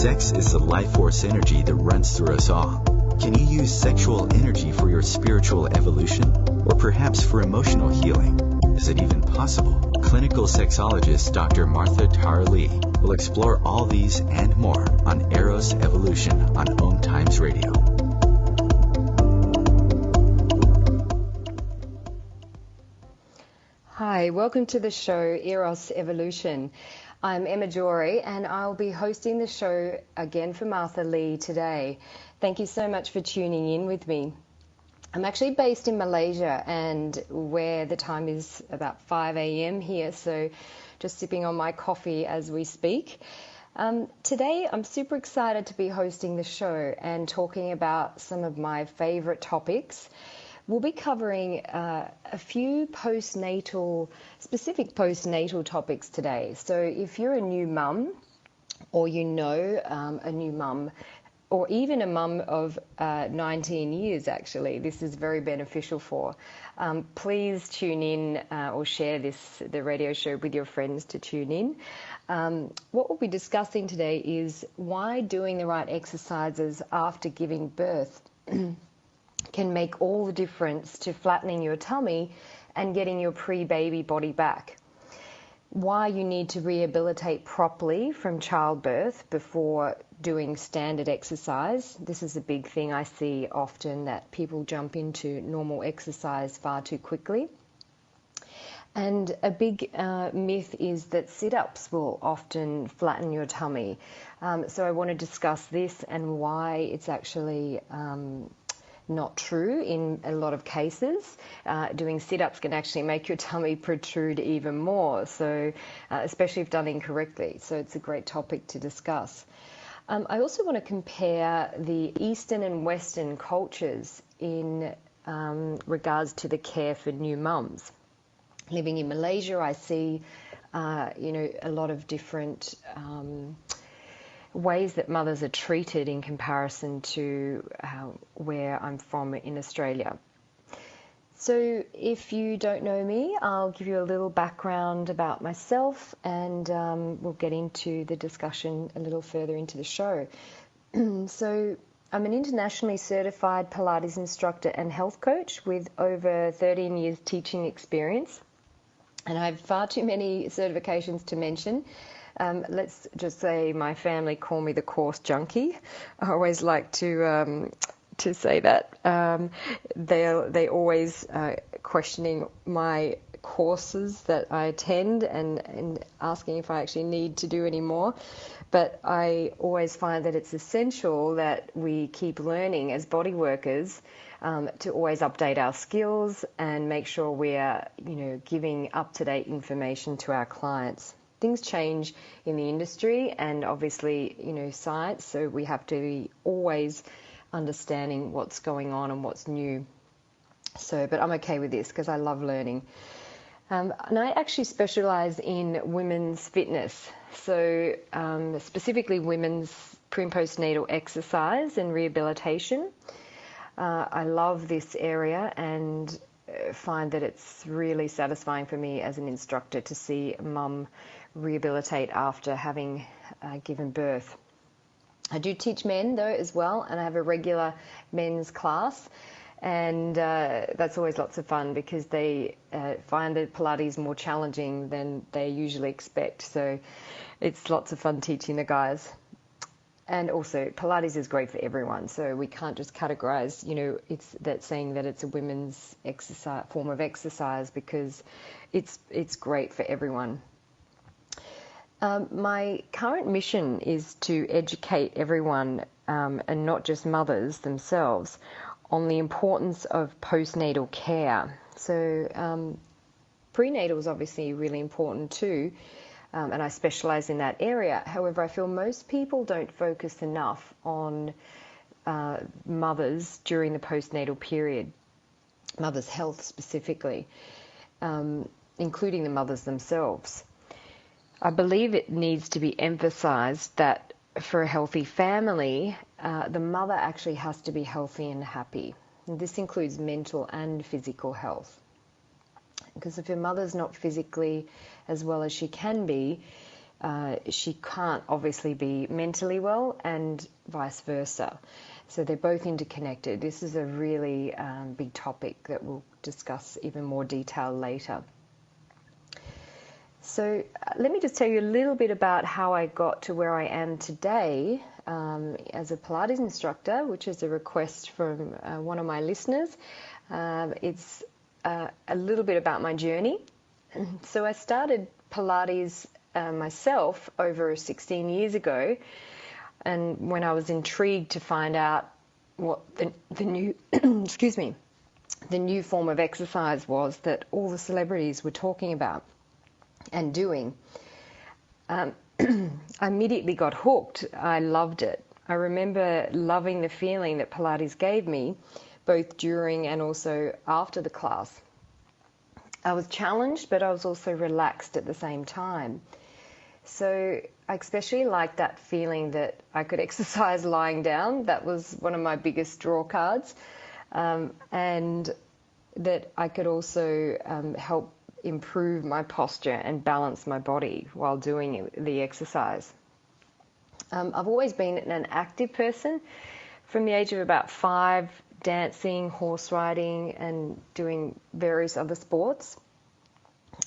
Sex is the life force energy that runs through us all. Can you use sexual energy for your spiritual evolution? Or perhaps for emotional healing? Is it even possible? Clinical sexologist Dr. Martha Tar-Lee will explore all these and more on Eros Evolution on Om Times Radio. Hi, welcome to the show Eros Evolution. I'm Emma Jory and I'll be hosting the show again for Martha Lee today. Thank you so much for tuning in with me. I'm actually based in Malaysia and where the time is about 5 a.m. here, so just sipping on my coffee as we speak. Today I'm super excited to be hosting the show and talking about some of my favorite topics. We'll be covering a few specific postnatal topics today. So if you're a new mum, or you know a new mum, or even a mum of 19 years actually, this is very beneficial for. Please tune in or share the radio show with your friends to tune in. What we'll be discussing today is why doing the right exercises after giving birth can make all the difference to flattening your tummy and getting your pre-baby body back. Why you need to rehabilitate properly from childbirth before doing standard exercise. This is a big thing I see often, that people jump into normal exercise far too quickly. And a big myth is that sit-ups will often flatten your tummy. So I want to discuss this and why it's actually not true in a lot of cases. Doing sit-ups can actually make your tummy protrude even more, so especially if done incorrectly. So it's a great topic to discuss. I also want to compare the Eastern and Western cultures in regards to the care for new mums. Living in Malaysia, I see a lot of different ways that mothers are treated in comparison to where I'm from in Australia. So if you don't know me, I'll give you a little background about myself and we'll get into the discussion a little further into the show. So I'm an internationally certified Pilates instructor and health coach with over 13 years teaching experience, and I have far too many certifications to mention. Let's just say my family call me the course junkie. I always like to say that. They always questioning my courses that I attend and asking if I actually need to do any more. But I always find that it's essential that we keep learning as body workers to always update our skills and make sure we are, giving up-to-date information to our clients. Things change in the industry and obviously, science, so we have to be always understanding what's going on and what's new. But I'm okay with this because I love learning. And I actually specialize in women's fitness, so specifically women's pre- and postnatal exercise and rehabilitation. I love this area and find that it's really satisfying for me as an instructor to see mum rehabilitate after having given birth. I do teach men though as well, and I have a regular men's class, and that's always lots of fun because they find that Pilates more challenging than they usually expect, so it's lots of fun teaching the guys. And also Pilates is great for everyone, so we can't just categorize, it's that saying that it's a women's form of exercise, because it's great for everyone. My current mission is to educate everyone, and not just mothers themselves, on the importance of postnatal care. So prenatal is obviously really important too, and I specialize in that area. However, I feel most people don't focus enough on mothers during the postnatal period, mothers' health specifically, including the mothers themselves. I believe it needs to be emphasized that for a healthy family, the mother actually has to be healthy and happy. And this includes mental and physical health. Because if your mother's not physically as well as she can be, she can't obviously be mentally well, and vice versa. So they're both interconnected. This is a really big topic that we'll discuss even more detail later. So let me just tell you a little bit about how I got to where I am today as a Pilates instructor, which is a request from one of my listeners. It's a little bit about my journey. So I started Pilates myself over 16 years ago, and when I was intrigued to find out what the new excuse me, the new form of exercise was that all the celebrities were talking about and doing, I immediately got hooked. I loved it. I remember loving the feeling that Pilates gave me, both during and also after the class. I was challenged, but I was also relaxed at the same time. So I especially liked that feeling that I could exercise lying down. That was one of my biggest draw cards. And that I could also help improve my posture and balance my body while doing the exercise. I've always been an active person from the age of about 5, dancing, horse riding, and doing various other sports.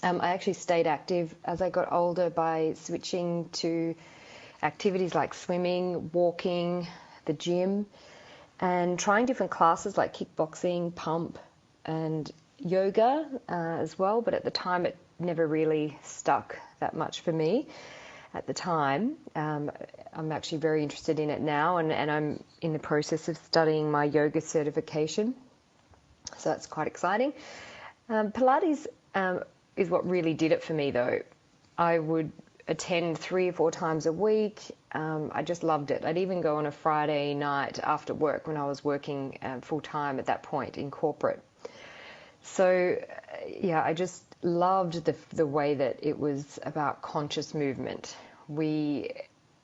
I actually stayed active as I got older by switching to activities like swimming, walking, the gym, and trying different classes like kickboxing, pump, and yoga as well. But at the time, it never really stuck that much for me at the time. I'm actually very interested in it now, and I'm in the process of studying my yoga certification. So that's quite exciting. Pilates is what really did it for me, though. I would attend 3 or 4 times a week. I just loved it. I'd even go on a Friday night after work when I was working full-time at that point in corporate. So, yeah, I just loved the way that it was about conscious movement. We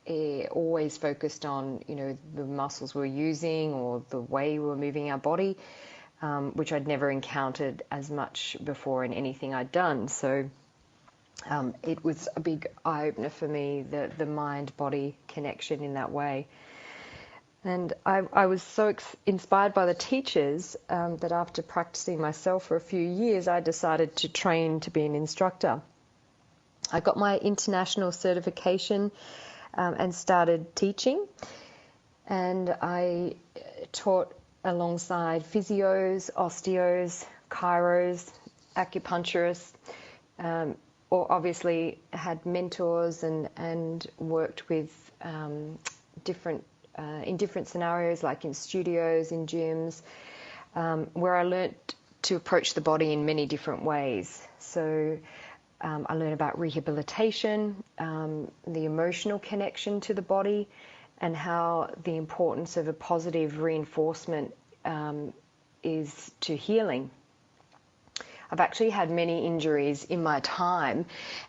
always focused on, the muscles we're using or the way we were moving our body, which I'd never encountered as much before in anything I'd done. So it was a big eye-opener for me, the mind-body connection in that way. And I was so inspired by the teachers that after practicing myself for a few years, I decided to train to be an instructor. I got my international certification and started teaching. And I taught alongside physios, osteos, chiros, acupuncturists, or obviously had mentors and worked with in different scenarios, like in studios, in gyms, where I learnt to approach the body in many different ways. So I learned about rehabilitation, the emotional connection to the body, and how the importance of a positive reinforcement is to healing. I've actually had many injuries in my time,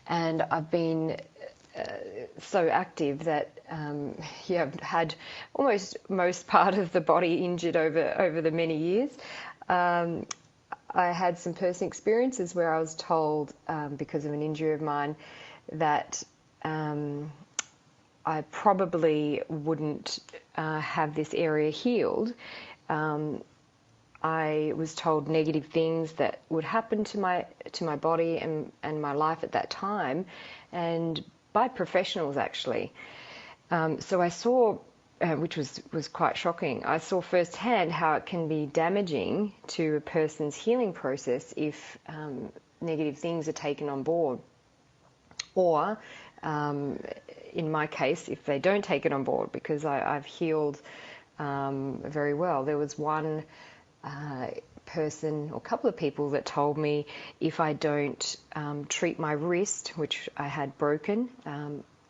and I've been so active that I've had almost most part of the body injured over the many years. I had some personal experiences where I was told, because of an injury of mine, that I probably wouldn't have this area healed. I was told negative things that would happen to my body and my life at that time, and by professionals actually. So I saw, which was quite shocking, I saw firsthand how it can be damaging to a person's healing process if negative things are taken on board. Or, in my case, if they don't take it on board, because I've healed very well. There was one person or couple of people that told me if I don't treat my wrist, which I had broken,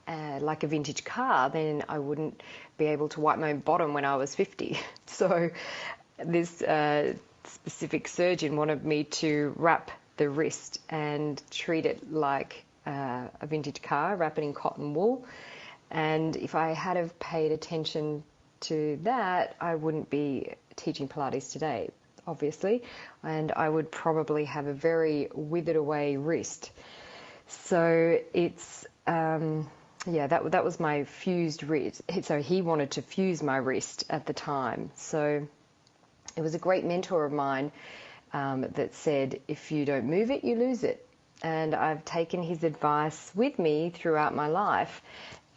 like a vintage car, then I wouldn't be able to wipe my bottom when I was 50. So this specific surgeon wanted me to wrap the wrist and treat it like a vintage car, wrap it in cotton wool. And if I had have paid attention to that, I wouldn't be teaching Pilates today, obviously, and I would probably have a very withered away wrist. So it's yeah, that was my fused wrist. So he wanted to fuse my wrist at the time. So it was a great mentor of mine that said, if you don't move it, you lose it. And I've taken his advice with me throughout my life,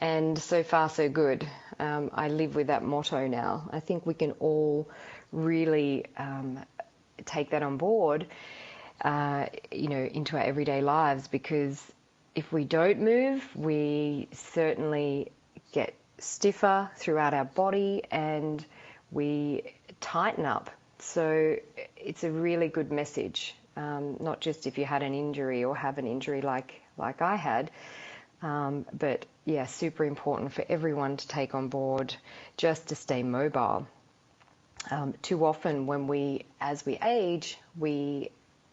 and so far so good. I live with that motto now. I think we can all really take that on board, into our everyday lives, because if we don't move, we certainly get stiffer throughout our body and we tighten up. So it's a really good message, not just if you had an injury or have an injury like I had, but yeah, super important for everyone to take on board just to stay mobile. Too often as we age,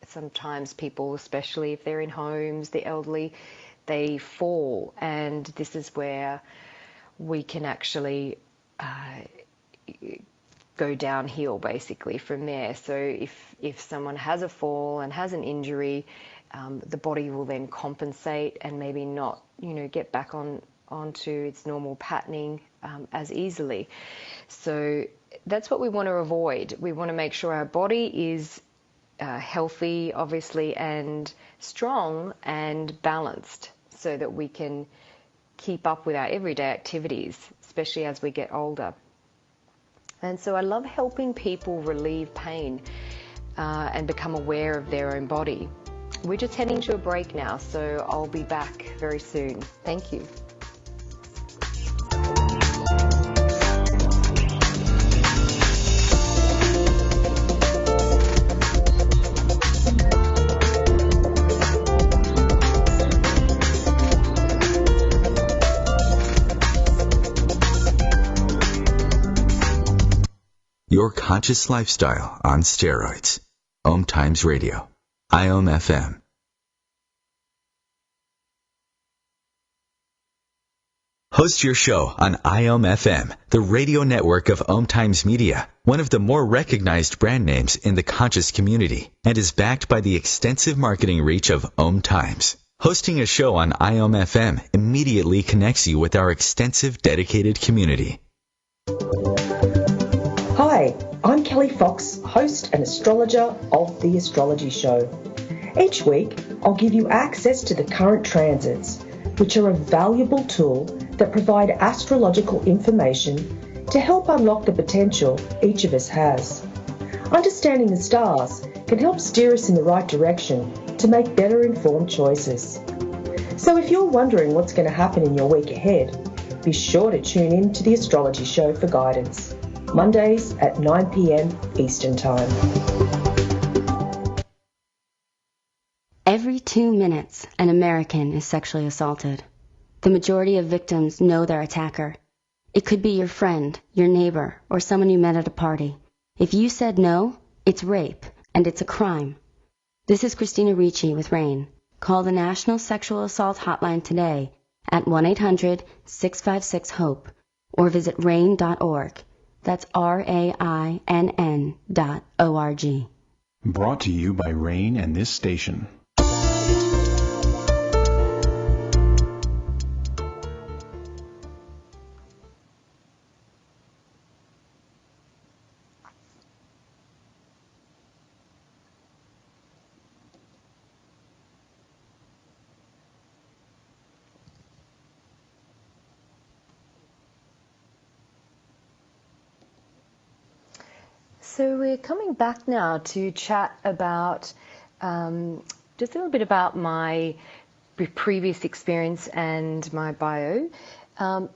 sometimes people, especially if they're in homes, the elderly, they fall, and this is where we can actually go downhill basically from there. So if someone has a fall and has an injury, the body will then compensate and maybe not, get back onto its normal patterning as easily. So that's what we want to avoid. We want to make sure our body is healthy, obviously, and strong and balanced, so that we can keep up with our everyday activities, especially as we get older. And so I love helping people relieve pain and become aware of their own body. We're just heading to a break now, so I'll be back very soon. Thank you. Your conscious lifestyle on steroids. Om Times Radio. IOM FM. Host your show on IOM FM, the radio network of Om Times Media, one of the more recognized brand names in the conscious community, and is backed by the extensive marketing reach of Om Times. Hosting a show on IOM FM immediately connects you with our extensive dedicated community. Hi, I'm Kelly Fox, host and astrologer of The Astrology Show. Each week, I'll give you access to the current transits, which are a valuable tool that provide astrological information to help unlock the potential each of us has. Understanding the stars can help steer us in the right direction to make better informed choices. So if you're wondering what's going to happen in your week ahead, be sure to tune in to The Astrology Show for guidance. Mondays at 9 p.m. Eastern Time. Every 2 minutes, an American is sexually assaulted. The majority of victims know their attacker. It could be your friend, your neighbor, or someone you met at a party. If you said no, it's rape, and it's a crime. This is Christina Ricci with RAIN. Call the National Sexual Assault Hotline today at 1-800-656-HOPE or visit rain.org. That's RAINN.org. Brought to you by RAIN and this station. So we're coming back now to chat about just a little bit about my previous experience and my bio.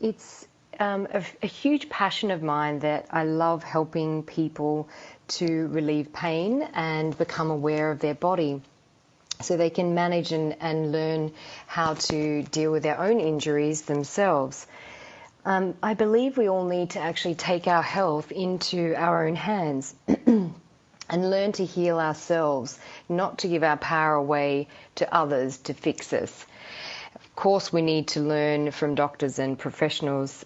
It's a huge passion of mine that I love helping people to relieve pain and become aware of their body, so they can manage and learn how to deal with their own injuries themselves. I believe we all need to actually take our health into our own hands and learn to heal ourselves, not to give our power away to others to fix us. Of course, we need to learn from doctors and professionals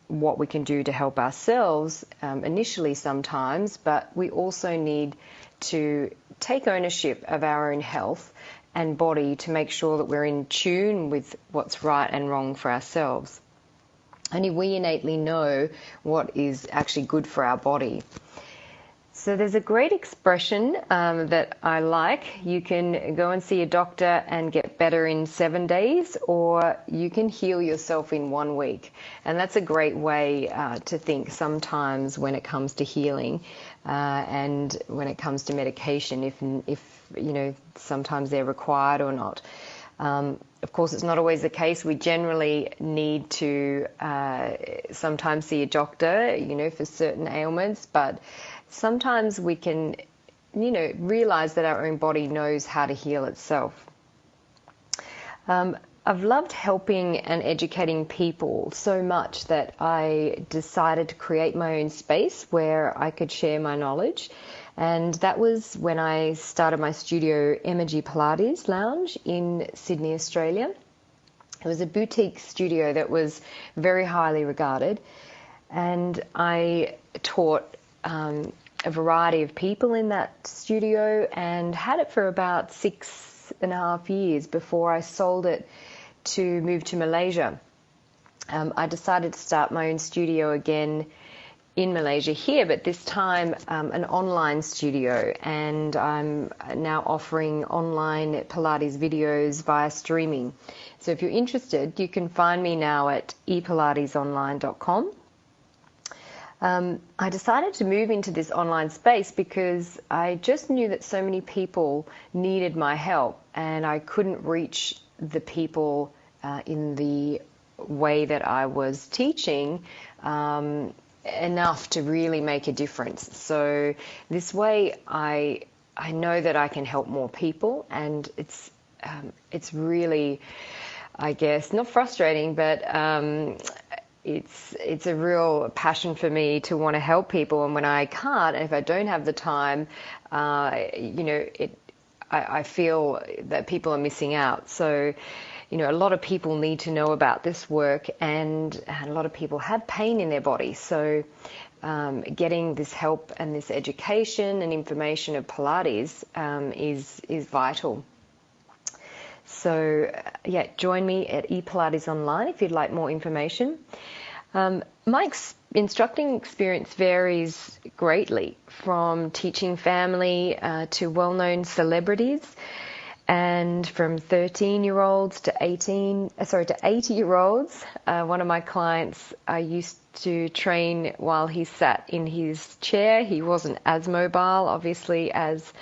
what we can do to help ourselves initially sometimes, but we also need to take ownership of our own health and body to make sure that we're in tune with what's right and wrong for ourselves. Only we innately know what is actually good for our body. So there's a great expression that I like. You can go and see a doctor and get better in 7 days, or you can heal yourself in 1 week. And that's a great way to think sometimes when it comes to healing and when it comes to medication, if you know, sometimes they're required or not. Of course, it's not always the case. We generally need to sometimes see a doctor, you know, for certain ailments, but sometimes we can, you know, realize that our own body knows how to heal itself. I've loved helping and educating people so much that I decided to create my own space where I could share my knowledge. And that was when I started my studio, Energy Pilates Lounge in Sydney, Australia. It was a boutique studio that was very highly regarded. And I taught a variety of people in that studio and had it for about 6.5 years before I sold it to move to Malaysia. I decided to start my own studio again in Malaysia here, but this time an online studio, and I'm now offering online Pilates videos via streaming. So if you're interested, you can find me now at epilatesonline.com. I decided to move into this online space because I just knew that so many people needed my help, and I couldn't reach the people in the way that I was teaching enough to really make a difference. So this way I know that I can help more people, and it's really, I guess, not frustrating, but it's a real passion for me to want to help people. And when I can't, and if I don't have the time, you know, I feel that people are missing out. So, you know, a lot of people need to know about this work, and a lot of people have pain in their body. So getting this help and this education and information of Pilates is vital. So yeah, join me at ePilates Online if you'd like more information. My instructing experience varies greatly, from teaching family to well-known celebrities, and from 13-year-olds to 80-year-olds. One of my clients I used to train while he sat in his chair. He wasn't as mobile, obviously, as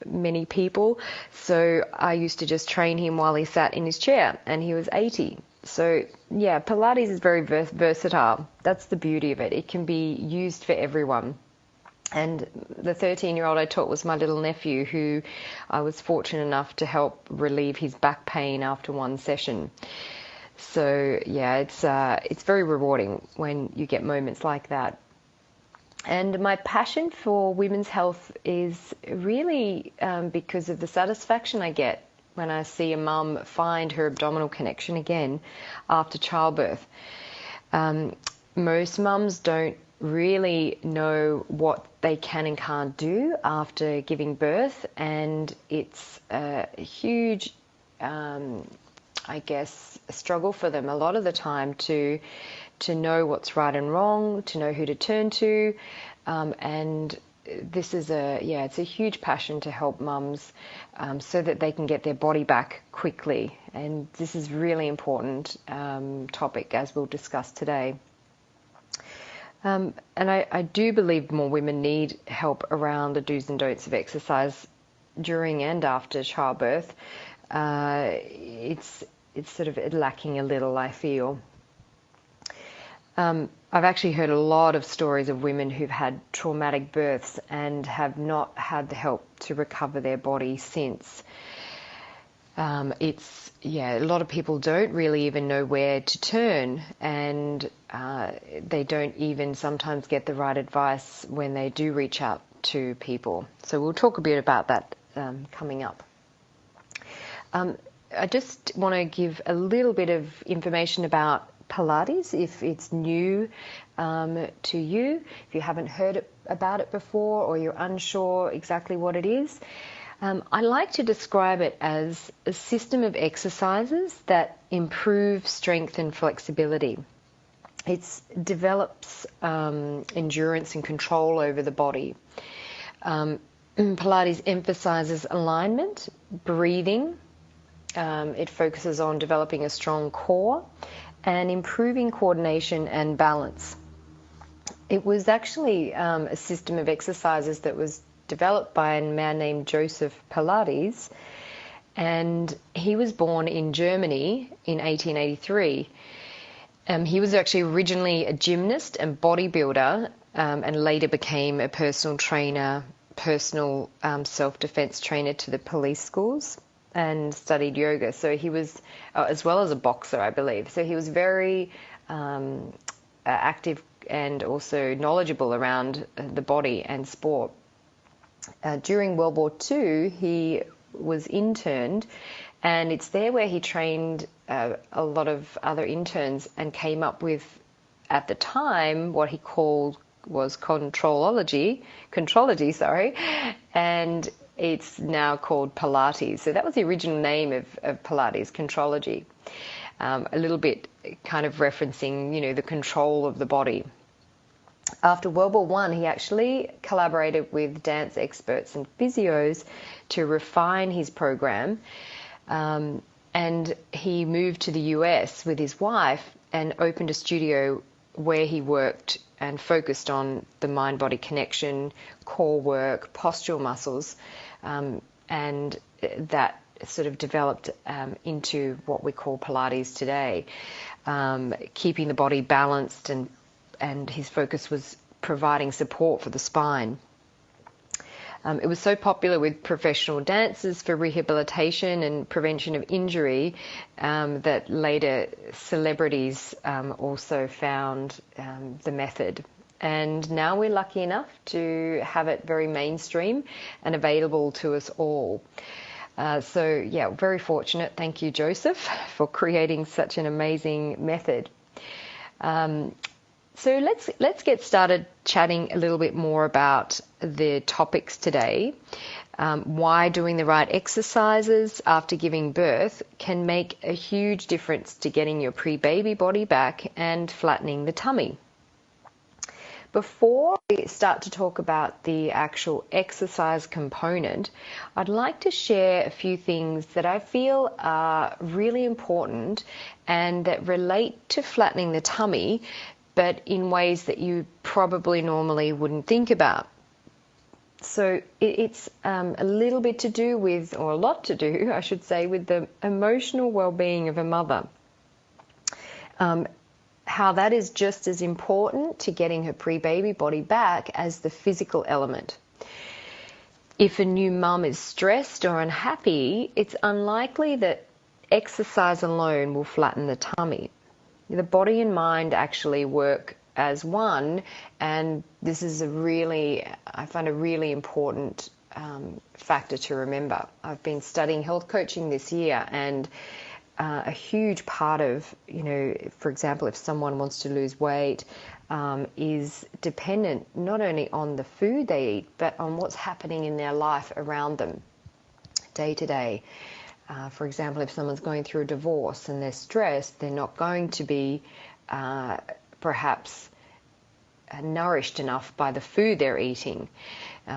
many people. So I used to just train him while he sat in his chair, and he was 80. So yeah, Pilates is very versatile. That's the beauty of it. It can be used for everyone. And the 13-year-old I taught was my little nephew, who I was fortunate enough to help relieve his back pain after one session. So yeah, it's very rewarding when you get moments like that. And my passion for women's health is really because of the satisfaction I get when I see a mum find her abdominal connection again after childbirth. Most mums don't really know what they can and can't do after giving birth, and it's a huge, I guess, a struggle for them a lot of the time to know what's right and wrong, to know who to turn to, and this is it's a huge passion to help mums so that they can get their body back quickly, and this is really important topic, as we'll discuss today. And I do believe more women need help around the do's and don'ts of exercise during and after childbirth. It's sort of lacking a little, I feel. I've actually heard a lot of stories of women who've had traumatic births and have not had the help to recover their body since. A lot of people don't really even know where to turn, and they don't even sometimes get the right advice when they do reach out to people. So we'll talk a bit about that coming up. I just want to give a little bit of information about Pilates if it's new to you, if you haven't heard about it before or you're unsure exactly what it is. I like to describe it as a system of exercises that improve strength and flexibility. It develops endurance and control over the body. Pilates emphasizes alignment, breathing. It focuses on developing a strong core and improving coordination and balance. It was actually a system of exercises that was developed by a man named Joseph Pilates, and he was born in Germany in 1883. He was actually originally a gymnast and bodybuilder, and later became a personal trainer, personal self-defense trainer to the police schools, and studied yoga. So he was, as well as a boxer, I believe. So he was very active and also knowledgeable around the body and sport. During World War II, he was interned, and it's there where he trained a lot of other interns and came up with, at the time, what he called was contrology, and it's now called Pilates. So that was the original name of Pilates, contrology. A little bit kind of referencing, the control of the body. After World War I, he actually collaborated with dance experts and physios to refine his program, and he moved to the US with his wife and opened a studio where he worked and focused on the mind-body connection, core work, postural muscles, and that sort of developed into what we call Pilates today, keeping the body balanced, and his focus was providing support for the spine. It was so popular with professional dancers for rehabilitation and prevention of injury that later celebrities also found the method. And now we're lucky enough to have it very mainstream and available to us all. So yeah, very fortunate. Thank you, Joseph, for creating such an amazing method. So let's get started chatting a little bit more about the topics today. Why doing the right exercises after giving birth can make a huge difference to getting your pre-baby body back and flattening the tummy. Before we start to talk about the actual exercise component, I'd like to share a few things that I feel are really important and that relate to flattening the tummy, but in ways that you probably normally wouldn't think about. So it's a little bit to do with, or a lot to do, I should say, with the emotional well-being of a mother. How that is just as important to getting her pre-baby body back as the physical element. If a new mum is stressed or unhappy, it's unlikely that exercise alone will flatten the tummy. The body and mind actually work as one, and this is I find a really important factor to remember. I've been studying health coaching this year, and a huge part of, for example, if someone wants to lose weight, is dependent not only on the food they eat, but on what's happening in their life around them day to day. For example, if someone's going through a divorce and they're stressed, they're not going to be perhaps nourished enough by the food they're eating.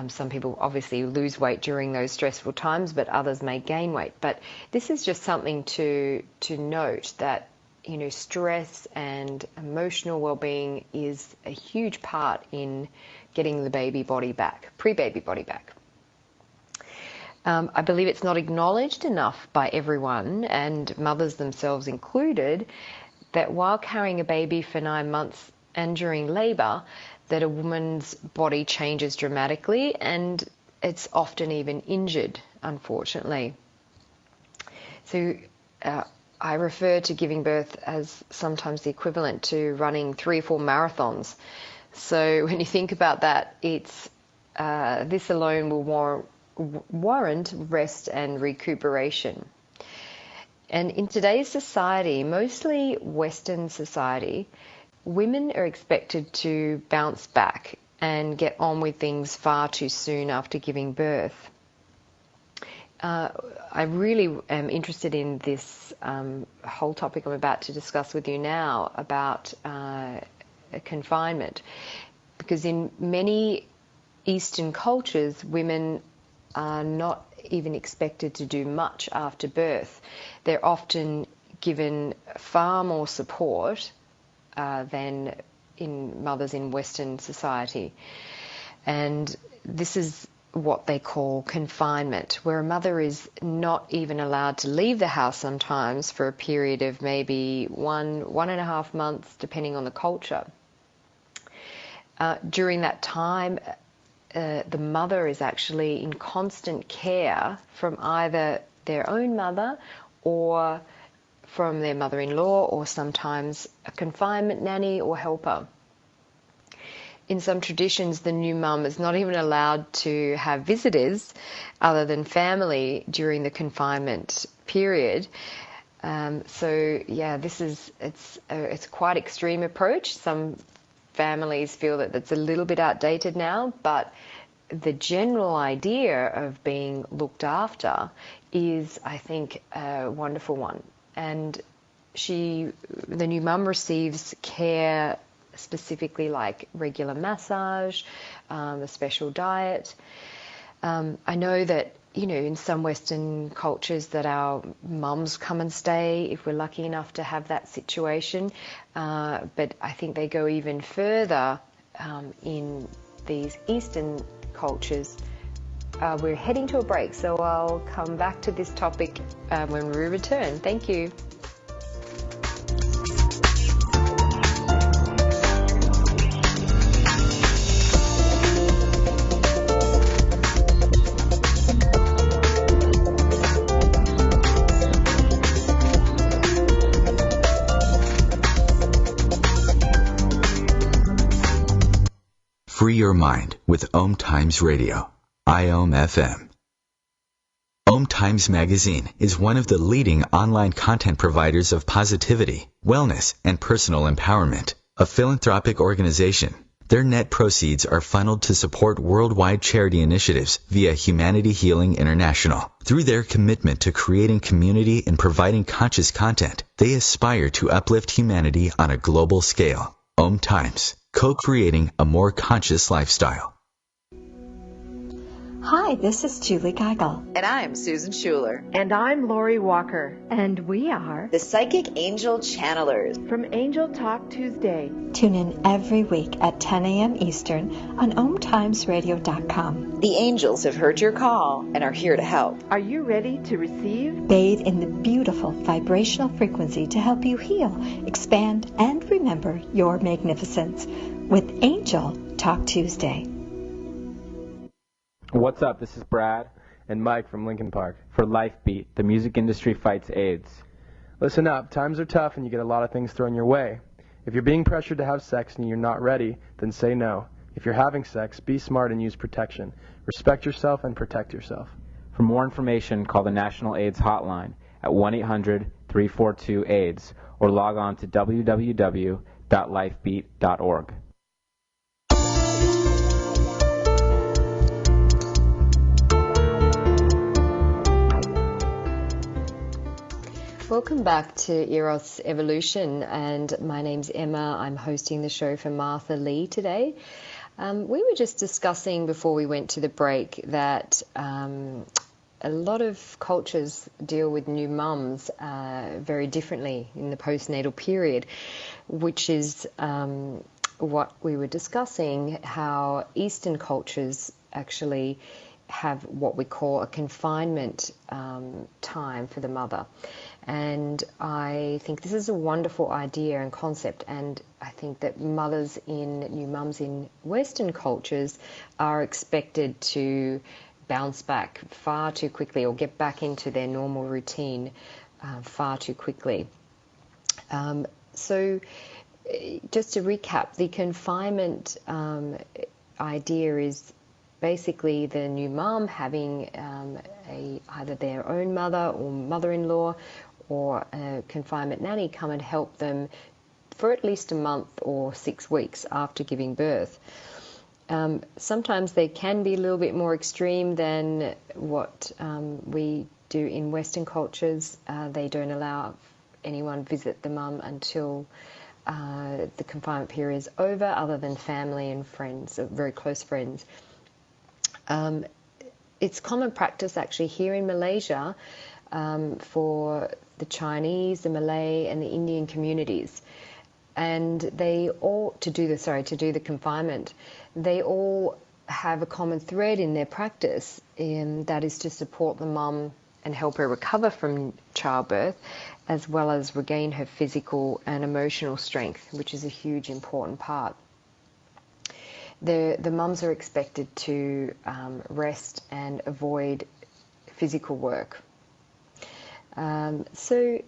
Some people obviously lose weight during those stressful times, but others may gain weight. But this is just something to note, that stress and emotional well-being is a huge part in getting the baby body back, pre-baby body back. I believe it's not acknowledged enough by everyone, and mothers themselves included, that while carrying a baby for 9 months and during labour, that a woman's body changes dramatically, and it's often even injured, unfortunately. So I refer to giving birth as sometimes the equivalent to running 3 or 4 marathons. So when you think about that, it's this alone will warrant rest and recuperation. And in today's society, mostly Western society, women are expected to bounce back and get on with things far too soon after giving birth. I really am interested in this whole topic I'm about to discuss with you now about confinement, because in many Eastern cultures, women are not even expected to do much after birth. They're often given far more support than in mothers in Western society. And this is what they call confinement, where a mother is not even allowed to leave the house sometimes for a period of maybe 1.5 months, depending on the culture. During that time, the mother is actually in constant care from either their own mother or from their mother-in-law, or sometimes a confinement nanny or helper. In some traditions, the new mum is not even allowed to have visitors other than family during the confinement period. It's quite extreme approach. Some families feel that it's a little bit outdated now, but the general idea of being looked after is, I think, a wonderful one. And the new mum receives care, specifically like regular massage, a special diet. I know that, in some Western cultures that our mums come and stay if we're lucky enough to have that situation. But I think they go even further in these Eastern cultures. We're heading to a break, so I'll come back to this topic when we return. Thank you. Free your mind with Om Times Radio, IOM FM. Om Times Magazine is one of the leading online content providers of positivity, wellness, and personal empowerment. A philanthropic organization, their net proceeds are funneled to support worldwide charity initiatives via Humanity Healing International. Through their commitment to creating community and providing conscious content, they aspire to uplift humanity on a global scale. Om Times, co-creating a more conscious lifestyle. Hi, this is Julie Geigel. And I'm Susan Schuler. And I'm Lori Walker. And we are the Psychic Angel Channelers from Angel Talk Tuesday. Tune in every week at 10 a.m. Eastern on OmTimesRadio.com. The angels have heard your call and are here to help. Are you ready to receive? Bathe in the beautiful vibrational frequency to help you heal, expand, and remember your magnificence with Angel Talk Tuesday. What's up? This is Brad and Mike from Lincoln Park for Life Beat, the music industry fights AIDS. Listen up, times are tough and you get a lot of things thrown your way. If you're being pressured to have sex and you're not ready, then say no. If you're having sex, be smart and use protection. Respect yourself and protect yourself. For more information, call the National AIDS Hotline at 1-800-342-AIDS or log on to www.lifebeat.org. Welcome back to Eros Evolution, and my name's Emma. I'm hosting the show for Martha Lee today. We were just discussing before we went to the break that a lot of cultures deal with new mums very differently in the postnatal period, which is what we were discussing, how Eastern cultures actually have what we call a confinement time for the mother. And I think this is a wonderful idea and concept, and I think that new mums in Western cultures are expected to bounce back far too quickly or get back into their normal routine far too quickly. So just to recap, the confinement idea is basically the new mum having either their own mother or mother-in-law or a confinement nanny come and help them for at least a month or 6 weeks after giving birth. Sometimes they can be a little bit more extreme than what we do in Western cultures. They don't allow anyone visit the mum until the confinement period is over, other than family and friends, very close friends. It's common practice actually here in Malaysia for the Chinese, the Malay and the Indian communities. And they all, to do the confinement, they all have a common thread in their practice, and that is to support the mum and help her recover from childbirth, as well as regain her physical and emotional strength, which is a huge important part. The mums are expected to rest and avoid physical work. So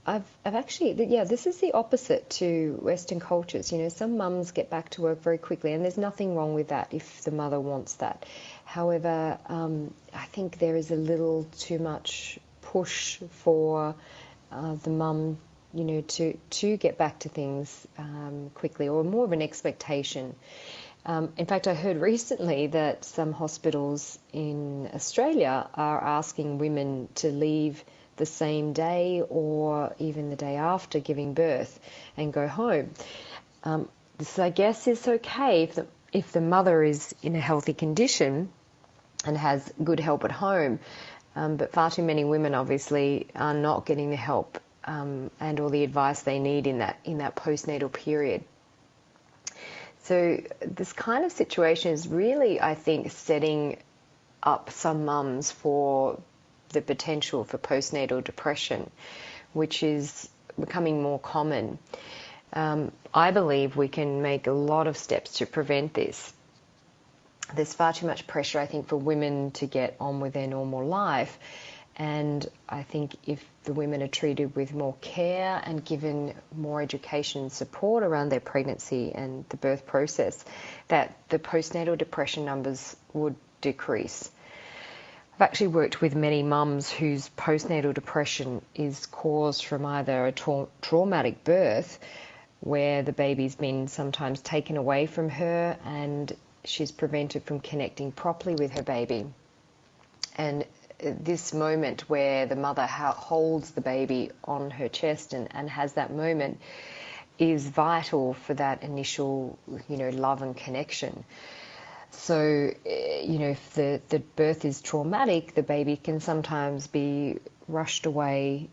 I've actually, this is the opposite to Western cultures. You know, some mums get back to work very quickly, and there's nothing wrong with that if the mother wants that. However, I think there is a little too much push for the mum, you know, to get back to things quickly, or more of an expectation. In fact, I heard recently that some hospitals in Australia are asking women to leave the same day or even the day after giving birth and go home. This, I guess, is okay if the mother is in a healthy condition and has good help at home. But far too many women obviously are not getting the help and all the advice they need in that postnatal period. So this kind of situation is really, I think, setting up some mums for the potential for postnatal depression, which is becoming more common. I believe we can make a lot of steps to prevent this. There's far too much pressure, I think, for women to get on with their normal life. And I think if the women are treated with more care and given more education and support around their pregnancy and the birth process, that the postnatal depression numbers would decrease. I've actually worked with many mums whose postnatal depression is caused from either a traumatic birth, where the baby's been sometimes taken away from her and she's prevented from connecting properly with her baby. And this moment where the mother holds the baby on her chest and has that moment is vital for that initial, you know, love and connection. So, you know, if the birth is traumatic, the baby can sometimes be rushed away,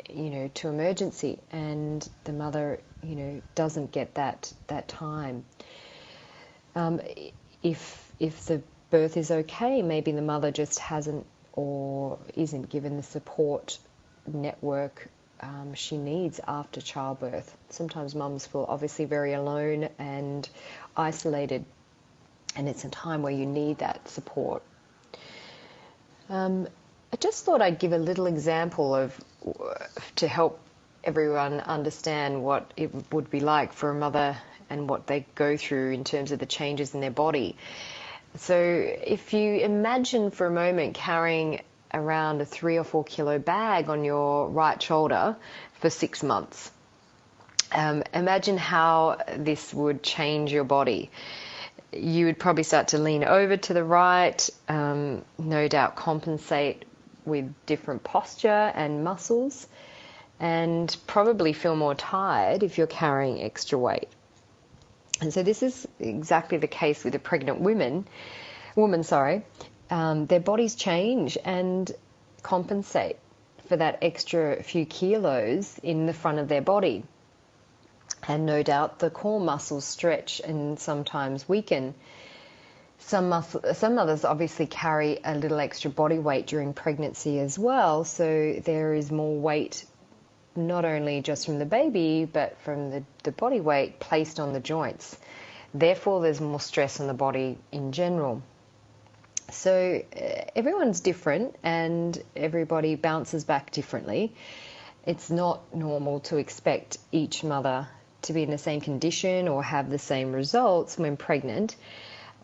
you know, to emergency, and the mother, you know, doesn't get that time. If the birth is okay, maybe the mother just hasn't or isn't given the support network she needs after childbirth. Sometimes mums feel obviously very alone and isolated, and it's a time where you need that support. I just thought I'd give a little example to help everyone understand what it would be like for a mother and what they go through in terms of the changes in their body. So if you imagine for a moment carrying around a 3 or 4 kilo bag on your right shoulder for 6 months, imagine how this would change your body. You would probably start to lean over to the right, no doubt compensate with different posture and muscles, and probably feel more tired if you're carrying extra weight. And so this is exactly the case with a pregnant woman. Their bodies change and compensate for that extra few kilos in the front of their body. And no doubt the core muscles stretch and sometimes weaken. Some mothers obviously carry a little extra body weight during pregnancy as well, so there is more weight not only just from the baby but from the body weight placed on the joints. Therefore there's more stress on the body in general. So everyone's different and everybody bounces back differently. It's not normal to expect each mother to be in the same condition or have the same results when pregnant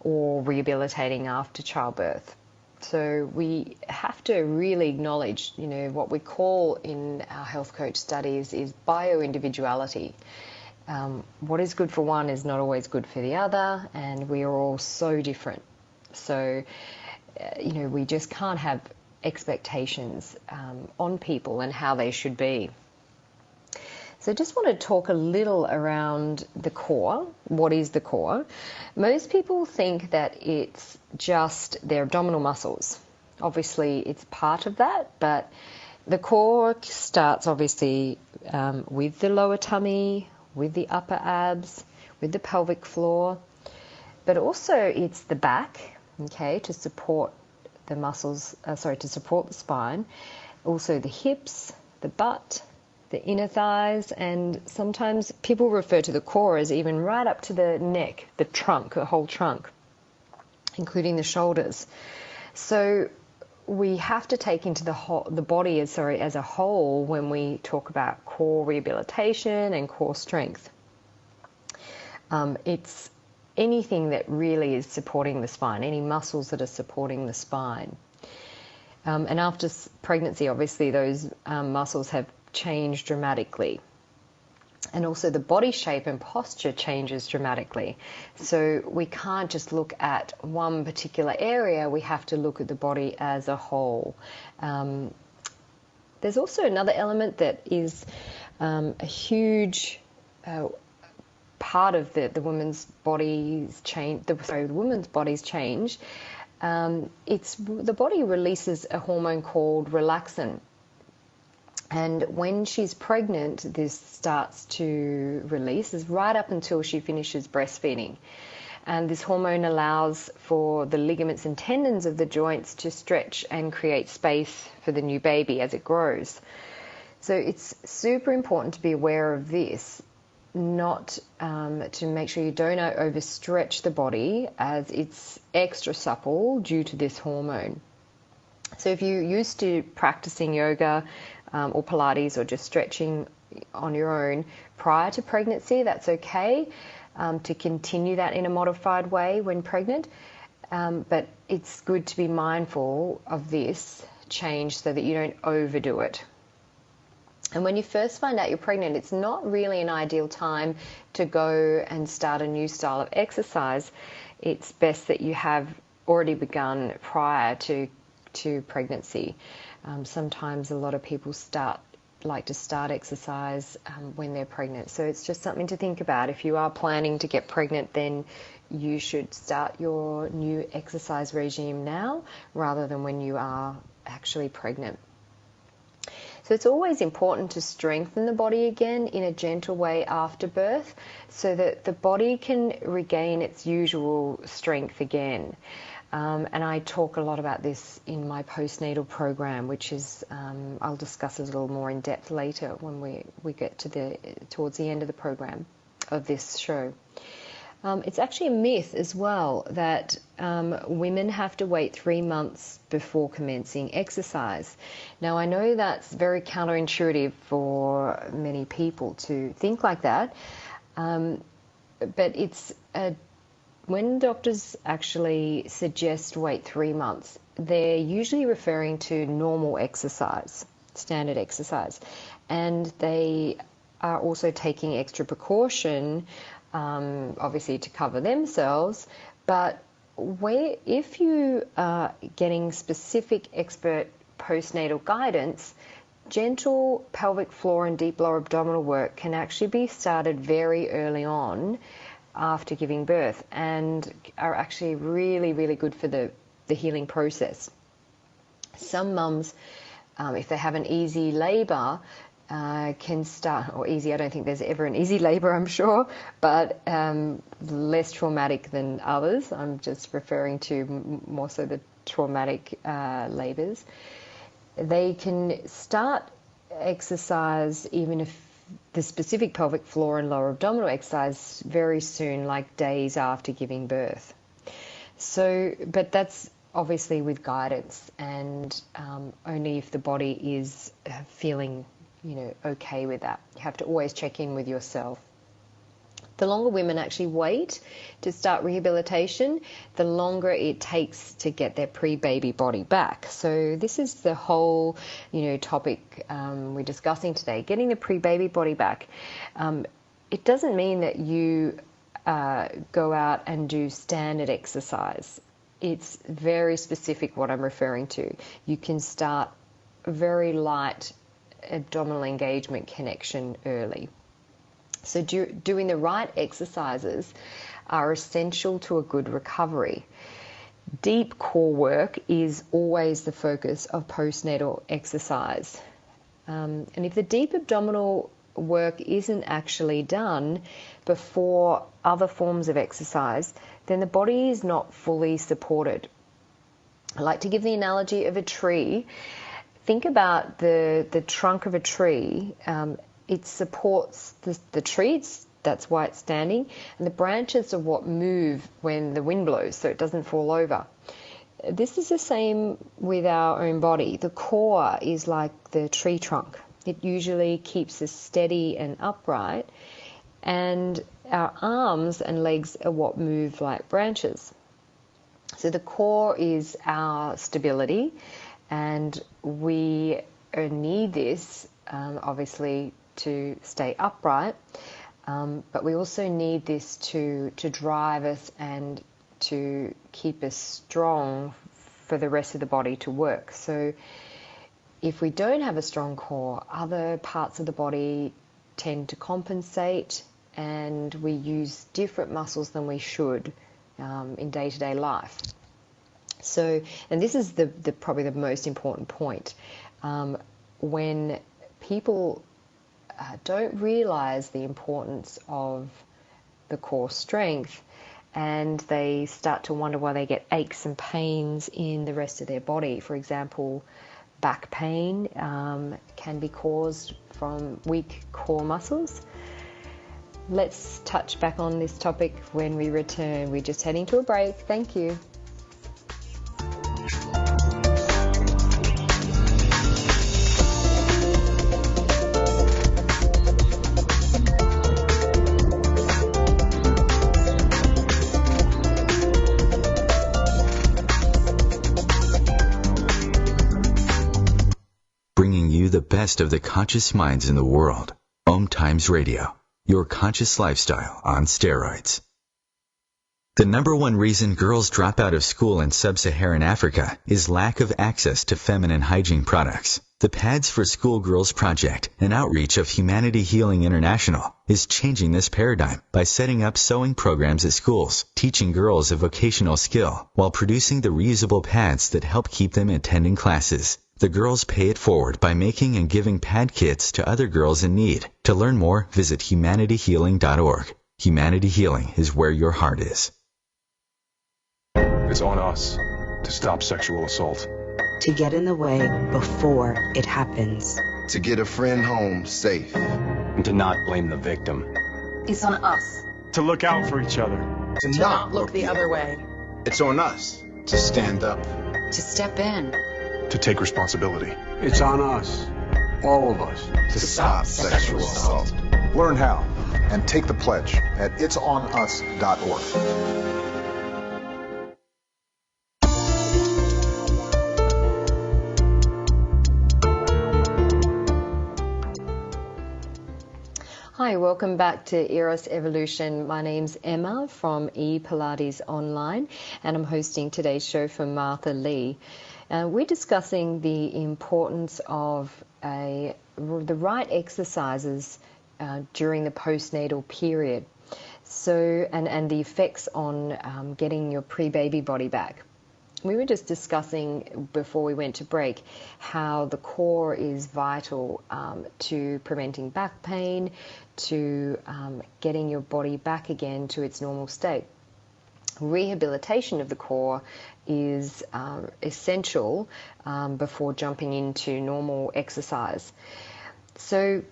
or rehabilitating after childbirth. So we have to really acknowledge, what we call in our health coach studies is bio-individuality. what is good for one is not always good for the other, and we are all so different. So, we just can't have expectations on people and how they should be. So I just want to talk a little around the core. What is the core? Most people think that it's just their abdominal muscles. Obviously, it's part of that, but the core starts obviously with the lower tummy, with the upper abs, with the pelvic floor, but also it's the back, okay, to support the muscles, to support the spine, also the hips, the butt, the inner thighs, and sometimes people refer to the core as even right up to the neck, the trunk, the whole trunk, including the shoulders. So we have to take into the body as a whole when we talk about core rehabilitation and core strength. It's anything that really is supporting the spine, any muscles that are supporting the spine. And after pregnancy, obviously, those muscles have changed dramatically. And also the body shape and posture changes dramatically. So we can't just look at one particular area, we have to look at the body as a whole. There's also another element that is a huge part of the woman's body's change. The woman's body's change. It's the body releases a hormone called relaxin. And when she's pregnant, this starts to release, is right up until she finishes breastfeeding. And this hormone allows for the ligaments and tendons of the joints to stretch and create space for the new baby as it grows. So it's super important to be aware of this, not to make sure you don't overstretch the body as it's extra supple due to this hormone. So if you're used to practicing yoga or Pilates or just stretching on your own prior to pregnancy, that's okay to continue that in a modified way when pregnant. But it's good to be mindful of this change so that you don't overdo it. And when you first find out you're pregnant, it's not really an ideal time to go and start a new style of exercise. It's best that you have already begun prior to pregnancy. Sometimes a lot of people like to start exercise when they're pregnant. So it's just something to think about. If you are planning to get pregnant, then you should start your new exercise regime now rather than when you are actually pregnant. So it's always important to strengthen the body again in a gentle way after birth so that the body can regain its usual strength again. And I talk a lot about this in my postnatal program, which is, I'll discuss a little more in depth later when we get towards the end of the program of this show. It's actually a myth as well that women have to wait 3 months before commencing exercise. Now, I know that's very counterintuitive for many people to think like that, but it's when doctors actually suggest wait 3 months, they're usually referring to normal exercise, standard exercise, and they are also taking extra precaution, obviously to cover themselves, but if you are getting specific expert postnatal guidance, gentle pelvic floor and deep lower abdominal work can actually be started very early on after giving birth and are actually really, really good for the healing process. Some mums, if they have an easy labour, can start, or easy, I don't think there's ever an easy labour, I'm sure, but less traumatic than others. I'm just referring to more so the traumatic labours. They can start exercise even if the specific pelvic floor and lower abdominal exercise very soon, like days after giving birth. So, but that's obviously with guidance and only if the body is feeling, okay with that. You have to always check in with yourself. The longer women actually wait to start rehabilitation, the longer it takes to get their pre-baby body back. So this is the whole, topic we're discussing today, getting the pre-baby body back. it doesn't mean that you go out and do standard exercise. It's very specific what I'm referring to. You can start very light abdominal engagement connection early. So doing the right exercises are essential to a good recovery. Deep core work is always the focus of postnatal exercise. And if the deep abdominal work isn't actually done before other forms of exercise, then the body is not fully supported. I like to give the analogy of a tree. Think about the trunk of a tree. It supports the tree, that's why it's standing, and the branches are what move when the wind blows so it doesn't fall over. This is the same with our own body. The core is like the tree trunk. It usually keeps us steady and upright, and our arms and legs are what move like branches. So the core is our stability, and we need this, obviously, to stay upright, but we also need this to drive us and to keep us strong for the rest of the body to work. So if we don't have a strong core, other parts of the body tend to compensate, and we use different muscles than we should in day-to-day life. So, and this is probably the most important point. When people don't realize the importance of the core strength, and they start to wonder why they get aches and pains in the rest of their body. For example, back pain can be caused from weak core muscles. Let's touch back on this topic when we return. We're just heading to a break. Thank you. Bringing you the best of the conscious minds in the world. Om Times Radio, your conscious lifestyle on steroids. The number one reason girls drop out of school in sub-Saharan Africa is lack of access to feminine hygiene products. The Pads for Schoolgirls Project, an outreach of Humanity Healing International, is changing this paradigm by setting up sewing programs at schools, teaching girls a vocational skill, while producing the reusable pads that help keep them attending classes. The girls pay it forward by making and giving pad kits to other girls in need. To learn more, visit humanityhealing.org. Humanity Healing is where your heart is. It's on us to stop sexual assault. To get in the way before it happens. To get a friend home safe. And to not blame the victim. It's on us. To look out for each other. To not look the other way. It's on us to stand up. To step in. To take responsibility. It's on us, all of us, to stop sexual assault. Learn how and take the pledge at itsonus.org. Hi, welcome back to Eros Evolution. My name's Emma from Pilates Online, and I'm hosting today's show for Martha Lee. We're discussing the importance of the right exercises during the postnatal period. So, and the effects on getting your pre-baby body back. We were just discussing before we went to break how the core is vital to preventing back pain, to getting your body back again to its normal state. Rehabilitation of the core is essential before jumping into normal exercise. So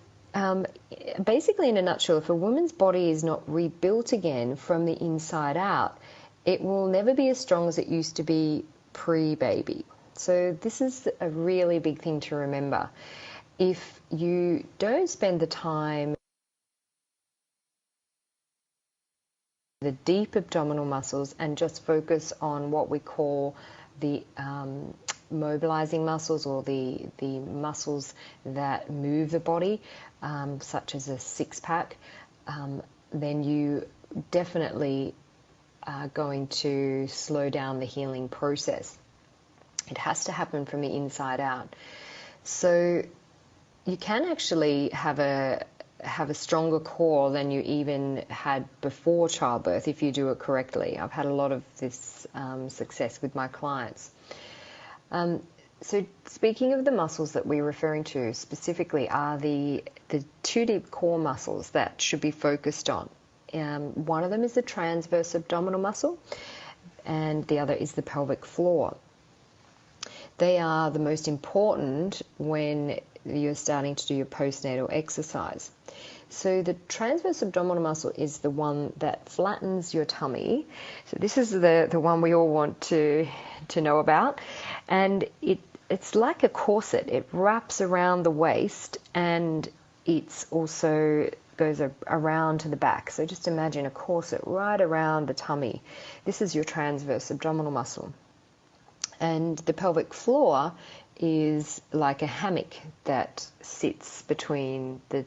basically, in a nutshell, if a woman's body is not rebuilt again from the inside out, it will never be as strong as it used to be pre-baby. So this is a really big thing to remember. If you don't spend the time the deep abdominal muscles and just focus on what we call the mobilizing muscles, or the muscles that move the body, such as a six-pack, then you definitely are going to slow down the healing process. It has to happen from the inside out. So you can actually have a stronger core than you even had before childbirth if you do it correctly. I've had a lot of this success with my clients. So speaking of the muscles that we're referring to specifically are the two deep core muscles that should be focused on. One of them is the transverse abdominal muscle, and the other is the pelvic floor. They are the most important when you're starting to do your postnatal exercise. So the transverse abdominal muscle is the one that flattens your tummy. So this is the one we all want to know about. And it's like a corset. It wraps around the waist, and it's also goes around to the back. So just imagine a corset right around the tummy. This is your transverse abdominal muscle. And the pelvic floor is like a hammock that sits between the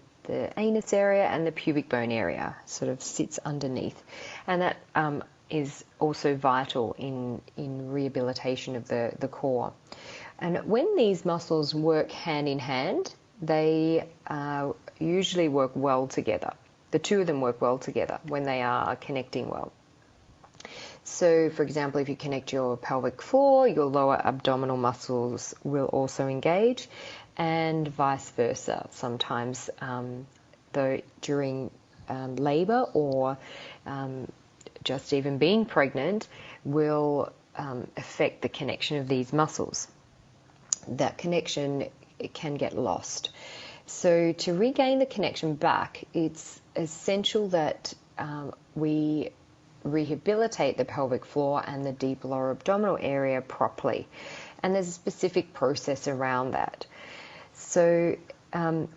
anus area and the pubic bone area, sort of sits underneath. And that is also vital in rehabilitation of the core. And when these muscles work hand in hand, they usually work well together. The two of them work well together when they are connecting well. So, for example, if you connect your pelvic floor, your lower abdominal muscles will also engage, and vice versa. Sometimes, though, during labor or just even being pregnant, will affect the connection of these muscles. That connection can get lost. So to regain the connection back, it's essential that we rehabilitate the pelvic floor and the deep lower abdominal area properly. And there's a specific process around that. So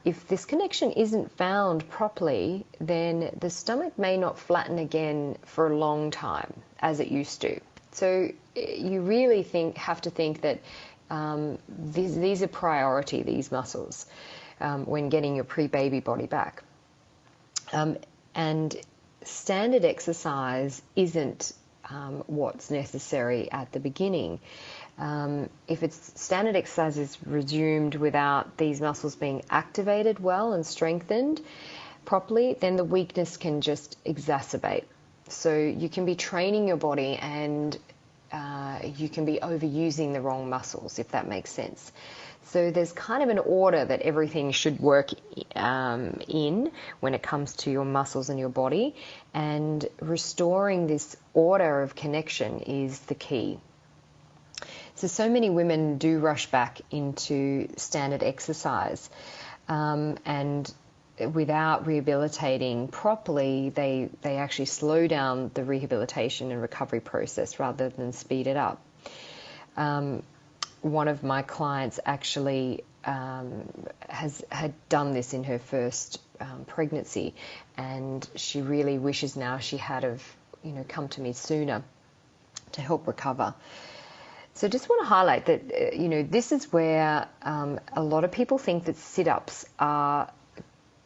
if this connection isn't found properly, then the stomach may not flatten again for a long time as it used to. So you really have to think that these are priority, these muscles, when getting your pre-baby body back. And standard exercise isn't what's necessary at the beginning. If standard exercise is resumed without these muscles being activated well and strengthened properly, then the weakness can just exacerbate. So you can be training your body and you can be overusing the wrong muscles, if that makes sense. So there's kind of an order that everything should work in when it comes to your muscles and your body, and restoring this order of connection is the key. So many women do rush back into standard exercise, and without rehabilitating properly, they actually slow down the rehabilitation and recovery process rather than speed it up. One of my clients actually had done this in her first pregnancy, and she really wishes now she had come to me sooner to help recover. So just want to highlight that this is where a lot of people think that sit-ups are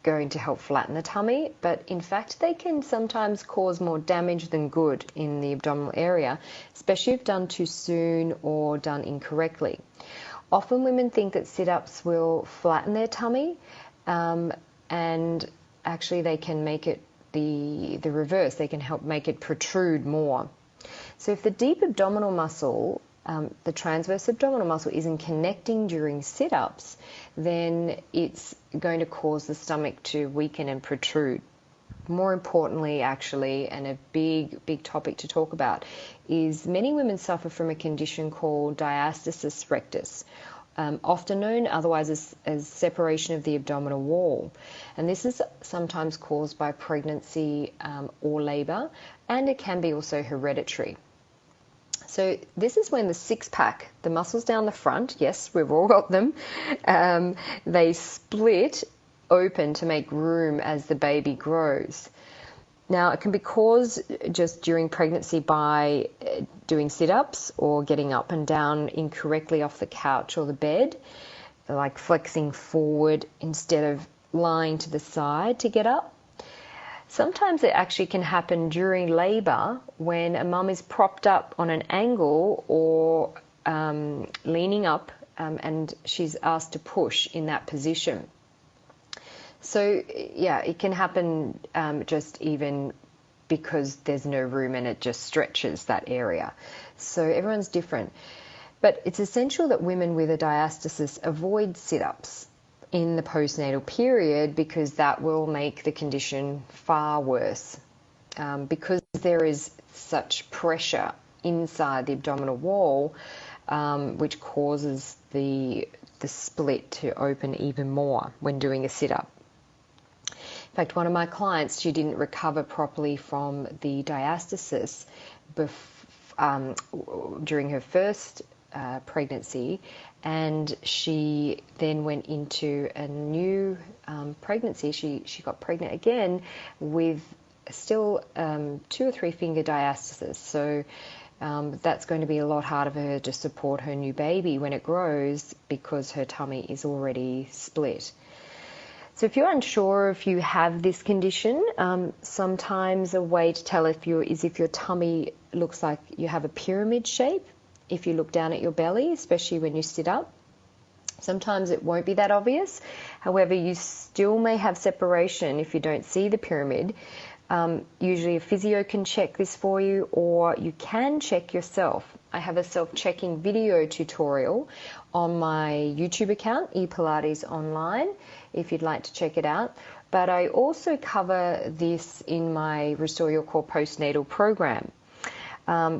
going to help flatten the tummy, but in fact they can sometimes cause more damage than good in the abdominal area, especially if done too soon or done incorrectly. Often women think that sit-ups will flatten their tummy, and actually they can make it the reverse. They can help make it protrude more. So if the deep abdominal muscle, the transverse abdominal muscle, isn't connecting during sit-ups, then it's going to cause the stomach to weaken and protrude. More importantly, actually, and a big topic to talk about, is many women suffer from a condition called diastasis rectus, often known otherwise as separation of the abdominal wall. And this is sometimes caused by pregnancy or labour, and it can be also hereditary. So this is when the six-pack, the muscles down the front, yes, we've all got them, they split open to make room as the baby grows. Now, it can be caused just during pregnancy by doing sit-ups or getting up and down incorrectly off the couch or the bed, like flexing forward instead of lying to the side to get up. Sometimes it actually can happen during labour when a mum is propped up on an angle or leaning up and she's asked to push in that position. So yeah, it can happen just even because there's no room and it just stretches that area. So everyone's different. But it's essential that women with a diastasis avoid sit-ups in the postnatal period because that will make the condition far worse. Because there is such pressure inside the abdominal wall, which causes the split to open even more when doing a sit-up. In fact, one of my clients, she didn't recover properly from the diastasis during her first pregnancy, and she then went into a new pregnancy. She got pregnant again with still 2 or 3 finger diastasis. So that's going to be a lot harder for her to support her new baby when it grows because her tummy is already split. So if you're unsure if you have this condition, sometimes a way to tell if your tummy looks like you have a pyramid shape. If you look down at your belly, especially when you sit up, sometimes it won't be that obvious. However, you still may have separation if you don't see the pyramid. Usually a physio can check this for you, or you can check yourself. I have a self-checking video tutorial on my YouTube account, Pilates Online, if you'd like to check it out. But I also cover this in my Restore Your Core postnatal program.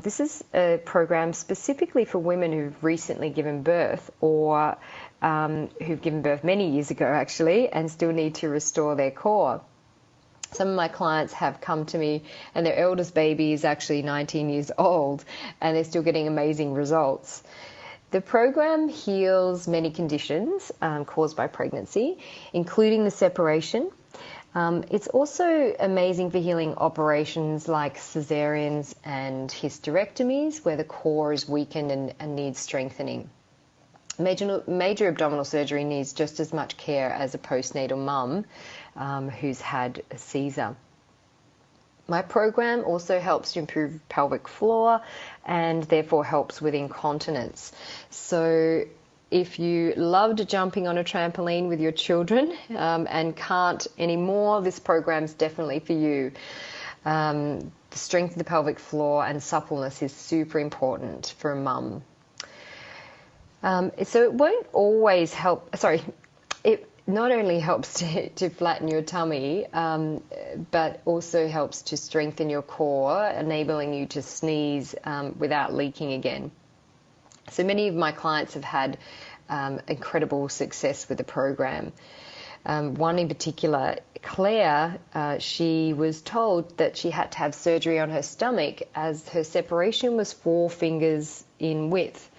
This is a program specifically for women who've recently given birth or who've given birth many years ago, actually, and still need to restore their core. Some of my clients have come to me and their eldest baby is actually 19 years old and they're still getting amazing results. The program heals many conditions caused by pregnancy, including the separation. It's also amazing for healing operations like cesareans and hysterectomies where the core is weakened and needs strengthening. Major abdominal surgery needs just as much care as a postnatal mum who's had a Caesar. My program also helps to improve pelvic floor and therefore helps with incontinence. So if you loved jumping on a trampoline with your children and can't anymore, this program's definitely for you. The strength of the pelvic floor and suppleness is super important for a mum. So it won't always help, it not only helps to flatten your tummy, but also helps to strengthen your core, enabling you to sneeze without leaking again. So many of my clients have had incredible success with the program. One in particular, Claire, she was told that she had to have surgery on her stomach as her separation was 4 fingers in width.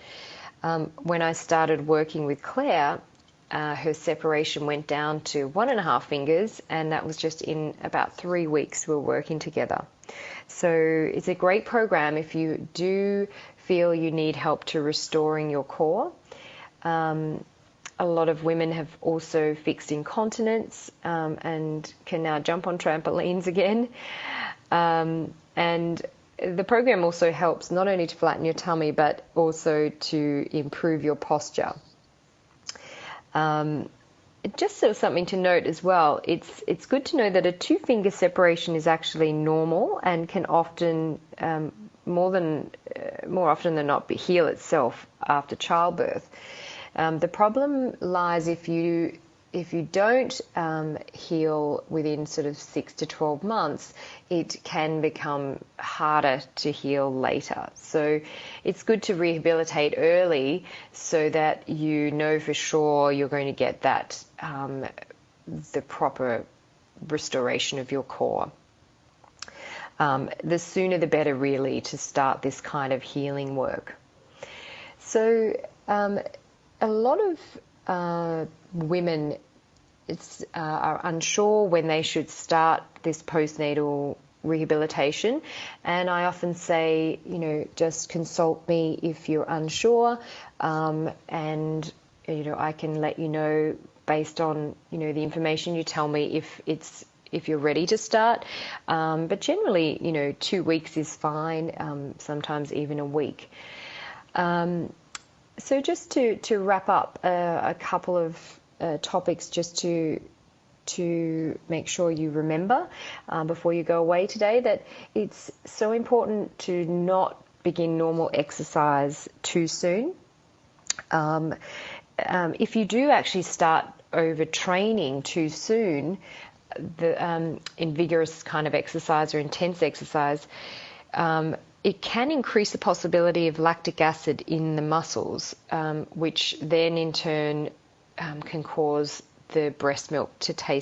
When I started working with Claire, her separation went down to 1.5 fingers, and that was just in about 3 weeks we were working together. So it's a great program if you do feel you need help to restoring your core. A lot of women have also fixed incontinence and can now jump on trampolines again. And the program also helps not only to flatten your tummy, but also to improve your posture. Just so something to note as well, it's good to know that a 2-finger separation is actually normal and can often, more often than not, heal itself after childbirth. The problem lies if you don't heal within sort of 6 to 12 months, it can become harder to heal later. So it's good to rehabilitate early so that you know for sure you're going to get that the proper restoration of your core. The sooner the better, really, to start this kind of healing work. So a lot of women are unsure when they should start this postnatal rehabilitation, and I often say, just consult me if you're unsure, and I can let you know based on the information you tell me if it's if you're ready to start. But generally, 2 weeks is fine, sometimes even a week. So just to wrap up a couple of topics just to make sure you remember before you go away today, that it's so important to not begin normal exercise too soon. If you do actually start overtraining too soon, in vigorous kind of exercise or intense exercise, it can increase the possibility of lactic acid in the muscles, which then in turn can cause the breast milk to taste